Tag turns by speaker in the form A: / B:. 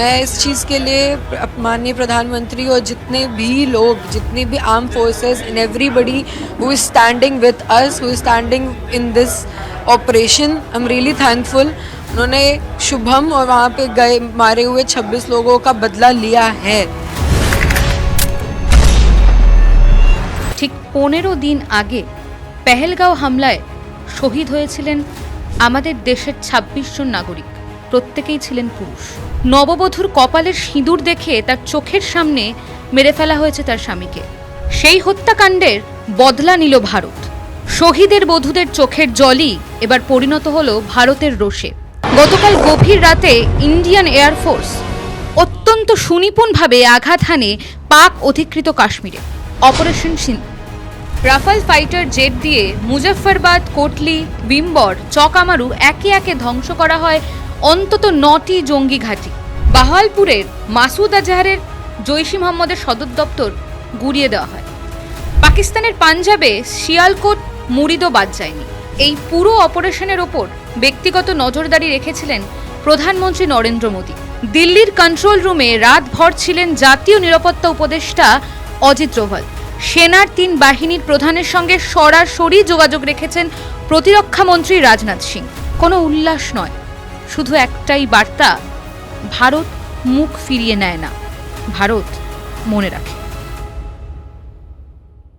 A: मैं इस चीज़ के लिए माननीय प्रधानमंत्री और जितने भी लोग, जितने भी arm forces and everybody who is standing with us, who is standing in this operation, I am really thankful. उन्होंने शुभम और वहाँ पे गए मारे हुए 26 लोगों का बदला लिया है।
B: ঠিক 15 দিন আগে পেহেলগাঁও হামলায় শহীদ হয়েছিলেন আমাদের দেশের 26 জন নাগরিক। প্রত্যেকেই ছিলেন পুরুষ। নববধূর কপালের সিঁদুর দেখে তার চোখের সামনে মেরে ফেলা হয়েছে তার স্বামীকে। সেই হত্যাকাণ্ডের বদলা নিল ভারত। শহীদের বধূদের চোখের জলই এবার পরিণত হলো ভারতের রোষে। গতকাল গভীর রাতে ইন্ডিয়ান এয়ারফোর্স অত্যন্ত সুনিপুণভাবে আঘাত হানে পাক অধিকৃত কাশ্মীরে। অপারেশন সিন্ধু রাফাল ফাইটার জেট দিয়ে মুজফ্ফরবাদ, কোটলি, বিম্বর, চকামারু একে একে ধ্বংস করা হয় অন্তত 9টি জঙ্গি ঘাঁটি। বাহাওয়ালপুরের মাসুদ আজহারের জৈশ-ই মোহাম্মদের সদর দপ্তর গুড়িয়ে দেওয়া হয়। পাকিস্তানের পাঞ্জাবে শিয়ালকোট মুরিদও বাদ যায়নি। এই পুরো অপারেশনের ওপর ব্যক্তিগত নজরদারি রেখেছিলেন প্রধানমন্ত্রী নরেন্দ্র মোদী। দিল্লির কন্ট্রোল রুমে রাতভর ছিলেন জাতীয় নিরাপত্তা উপদেষ্টা অজিত ডোভাল। সেনার 3 বাহিনীর প্রধানের সঙ্গে সরাসরি যোগাযোগ রেখেছেন প্রতিরক্ষা মন্ত্রী রাজনাথ সিং। কোনো উল্লাস নয়, শুধু একটাই বার্তা, ভারত মুখ ফিরিয়ে নেয় না, ভারত মনে রাখে।